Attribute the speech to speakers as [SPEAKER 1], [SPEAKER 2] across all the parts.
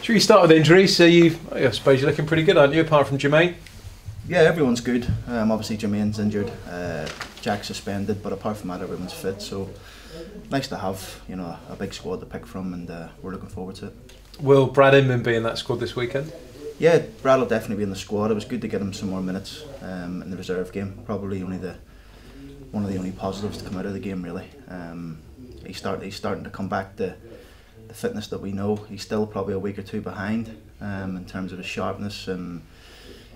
[SPEAKER 1] Should we start with injuries? So I suppose you're looking pretty good, aren't you, apart from Jermaine?
[SPEAKER 2] Yeah, everyone's good. Obviously Jermaine's injured, Jack's suspended, but apart from that everyone's fit, so nice to have, you know, a big squad to pick from, and we're looking forward to it.
[SPEAKER 1] Will Brad Inman be in that squad this weekend?
[SPEAKER 2] Yeah, Brad will definitely be in the squad. It was good to get him some more minutes in the reserve game. Probably one of the only positives to come out of the game, really. He's starting to come back to the fitness that we know. He's still probably a week or two behind in terms of his sharpness, and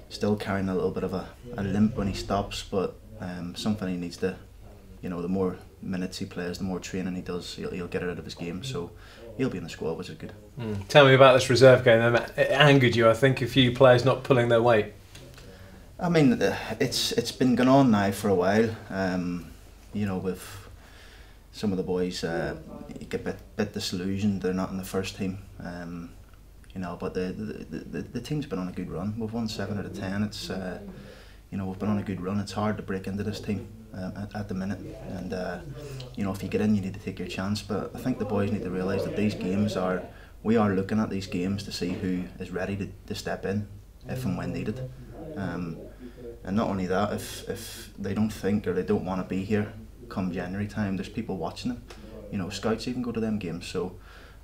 [SPEAKER 2] still carrying a little bit of a limp when he stops, but something he needs to, you know, the more minutes he plays, the more training he does, he'll get it out of his game, so he'll be in the squad, which is good.
[SPEAKER 1] Tell me about this reserve game. It angered you, I think, a few players not pulling their weight.
[SPEAKER 2] I mean, it's been going on now for a while. You know, with some of the boys, you get a bit disillusioned they're not in the first team. You know, but the team's been on a good run. We've won 7 out of 10. It's you know, we've been on a good run. It's hard to break into this team at the minute, and you know, if you get in, you need to take your chance. But I think the boys need to realise that these games we are looking at these games to see who is ready to step in if and when needed. And not only that, if they don't think or they don't want to be here come January time, there's people watching them. You know, scouts even go to them games. So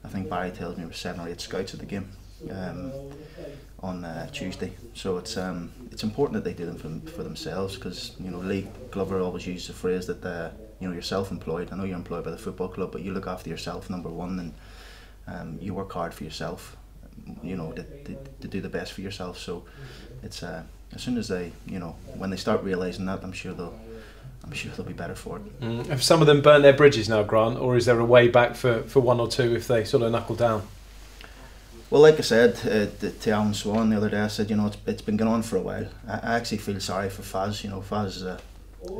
[SPEAKER 2] I think Barry tells me there were 7 or 8 scouts at the game on Tuesday. So it's important that they do them for themselves, because, you know, Lee Glover always uses the phrase that you know, you're self-employed. I know you're employed by the football club, but you look after yourself, number one, and you work hard for yourself, you know, to do the best for yourself. So it's as soon as they, you know, when they start realising that, I'm sure they'll be better for it.
[SPEAKER 1] Have some of them burnt their bridges now, Grant, or is there a way back for one or two if they sort of knuckle down?
[SPEAKER 2] Well, like I said to Alan Swan the other day, I said, you know, it's been going on for a while. I actually feel sorry for Faz. You know, Faz is a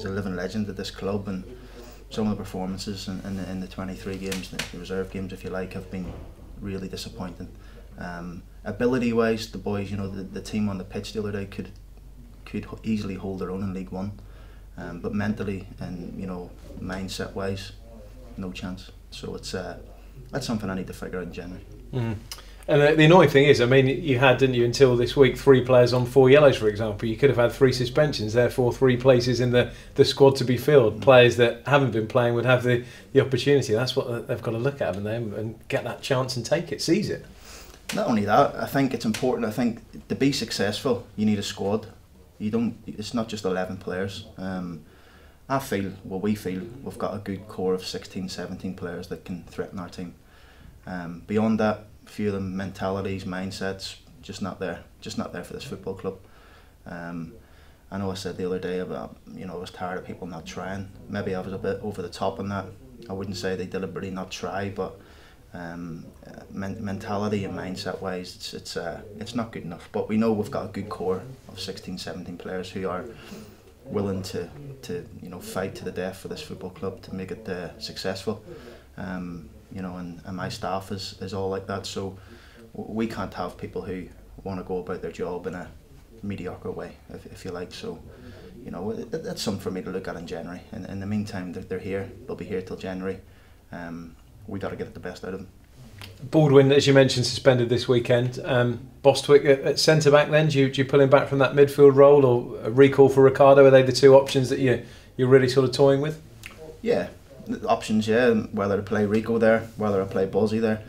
[SPEAKER 2] living legend at this club, and some of the performances in the 23 games, the reserve games, if you like, have been really disappointing. Ability-wise, the boys, you know, the team on the pitch the other day could easily hold their own in League One, but mentally and, you know, mindset-wise, no chance. So it's that's something I need to figure out in January.
[SPEAKER 1] And the annoying thing is, I mean, you had, didn't you, until this week, 3 players on 4 yellows, for example. You could have had 3 suspensions, therefore 3 places in the squad to be filled. Players that haven't been playing would have the opportunity. That's what they've got to look at, haven't they, and get that chance and take it, seize it.
[SPEAKER 2] Not only that, I think it's important. I think to be successful, you need a squad. It's not just 11 players. I feel, well, we feel we've got a good core of 16, 17 players that can threaten our team. Beyond that, a few of them mentalities, mindsets, just not there for this football club. I know I said the other day about, you know, I was tired of people not trying. Maybe I was a bit over the top on that. I wouldn't say they deliberately not try, but mentality and mindset wise, it's not good enough. But we know we've got a good core of 16, 17 players who are willing to you know, fight to the death for this football club to make it successful. You know, and my staff is all like that, so we can't have people who want to go about their job in a mediocre way, if you like. So, you know, that's something for me to look at in January. And in the meantime, they're here. They'll be here till January. We got to get the best out of them.
[SPEAKER 1] Baldwin, as you mentioned, suspended this weekend. Bostwick at centre back. Then do you pull him back from that midfield role, or a recall for Ricardo? Are they the 2 options that you're really sort of toying with?
[SPEAKER 2] Yeah. Options, yeah, whether to play Rico there, whether to play Buzzy there,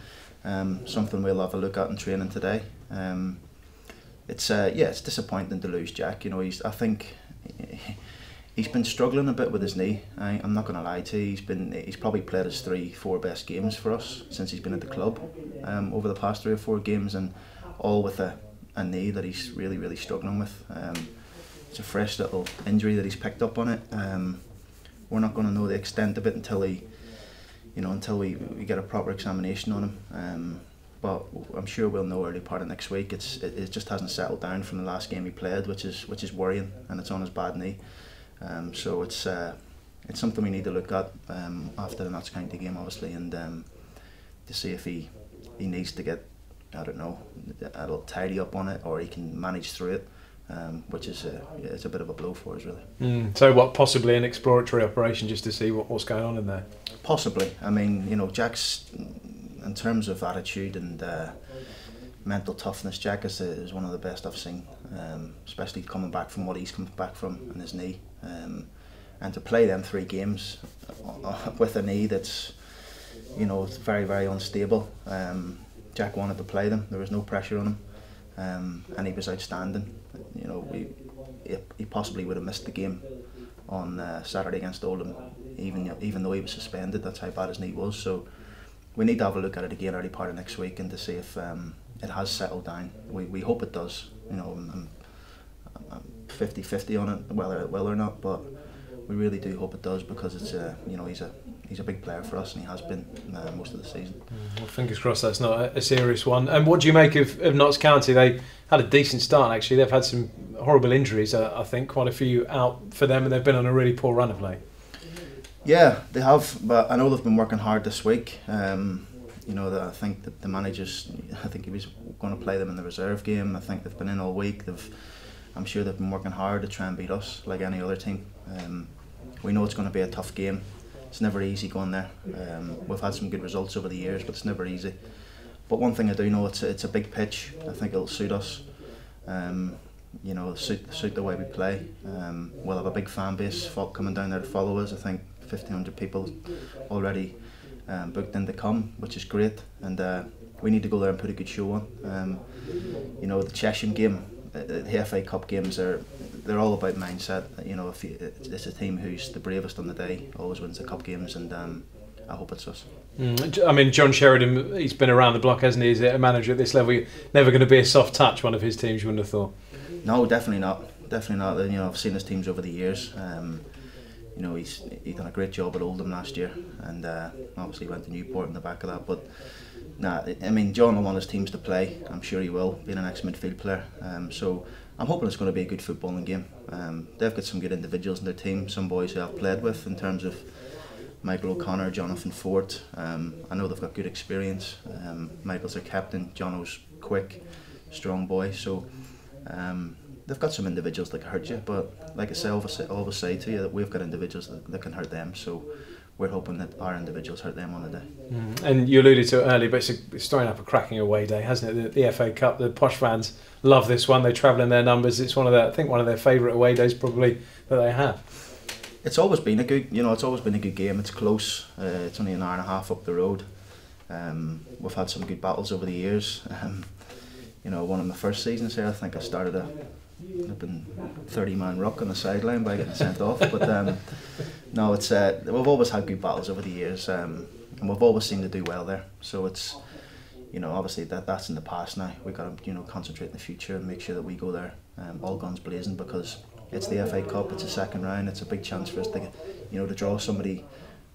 [SPEAKER 2] something we'll have a look at in training today. It's disappointing to lose Jack. You know, I think he's been struggling a bit with his knee. I'm not going to lie to you. He's probably played his 3-4 best games for us since he's been at the club over the past 3 or 4 games, and all with a knee that he's really struggling with. It's a fresh little injury that he's picked up on it. We're not going to know the extent of it until we get a proper examination on him. But I'm sure we'll know early part of next week. It just hasn't settled down from the last game he played, which is worrying, and it's on his bad knee. So it's something we need to look at after the Notts County game, obviously, and to see if he needs to get, I don't know, a little tidy up on it, or he can manage through it. Which is it's a bit of a blow for us, really.
[SPEAKER 1] So what, possibly an exploratory operation just to see what's going on in there?
[SPEAKER 2] Possibly. I mean, you know, Jack's, in terms of attitude and mental toughness. Jack is one of the best I've seen, especially coming back from what he's come back from in his knee, and to play them 3 games with a knee that's, you know, it's very, very unstable. Jack wanted to play them. There was no pressure on him, and he was outstanding. You know, he possibly would have missed the game on Saturday against Oldham, even though he was suspended. That's how bad his knee was. So we need to have a look at it again early part of next week and to see if it has settled down. We hope it does. You know, I'm 50-50 on it, whether it will or not, but we really do hope it does, because it's you know, he's a big player for us, and he has been most of the season.
[SPEAKER 1] Well, fingers crossed that's not a serious one. And what do you make of Notts County? They had a decent start, actually. They've had some horrible injuries, I think, quite a few out for them, and they've been on a really poor run of late. Yeah,
[SPEAKER 2] they have, but I know they've been working hard this week. You know, I think that the managers, I think he was going to play them in the reserve game. I think they've been in all week. I'm sure they've been working hard to try and beat us like any other team. We know it's going to be a tough game. It's never easy going there. We've had some good results over the years, but it's never easy. But one thing I do know, it's a big pitch. I think it'll suit us. You know, suit the way we play. We'll have a big fan base coming down there to follow us. I think 1,500 people already booked in to come, which is great. And we need to go there and put a good show on. You know, the Chesham game, the FA Cup games, they're all about mindset. You know, if it's a team who's the bravest on the day always wins the cup games, and I hope it's us.
[SPEAKER 1] I mean, John Sheridan, he's been around the block, hasn't he? He's a manager at this level. Never going to be a soft touch, one of his teams, you wouldn't have thought.
[SPEAKER 2] No, definitely not. Definitely not. You know, I've seen his teams over the years. You know, he's done a great job at Oldham last year, and obviously went to Newport in the back of that. But nah, I mean, John will want his teams to play. I'm sure he will, being an ex-midfield player. So I'm hoping it's going to be a good footballing game. They've got some good individuals in their team, some boys who I've played with, in terms of Michael O'Connor, Jonathan Ford. I know they've got good experience. Michael's their captain. Jono's quick, strong boy. So they've got some individuals that can hurt you, but like I say, I always say to you that we've got individuals that can hurt them. So we're hoping that our individuals hurt them on the day.
[SPEAKER 1] And you alluded to it earlier, but it's throwing up a cracking away day, hasn't it? The FA Cup, the posh fans love this one. They travel in their numbers. It's one of their favourite away days probably that they have.
[SPEAKER 2] It's always been a good, it's always been a good game. It's close. It's only an hour and a half up the road. We've had some good battles over the years. One of my first seasons here, I think I started a 30-man ruck on the sideline by getting sent off. But no, it's we've always had good battles over the years, and we've always seemed to do well there. So it's obviously that's in the past now. We've got to concentrate in the future and make sure that we go there all guns blazing, because it's the FA Cup. It's a second round. It's a big chance for us to to draw somebody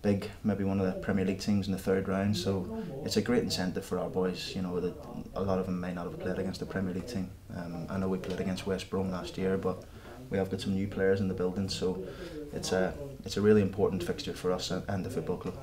[SPEAKER 2] big, maybe one of the Premier League teams in the third round. So it's a great incentive for our boys. That a lot of them may not have played against the Premier League team. I know we played against West Brom last year, but we have got some new players in the building. So it's a really important fixture for us and the football club.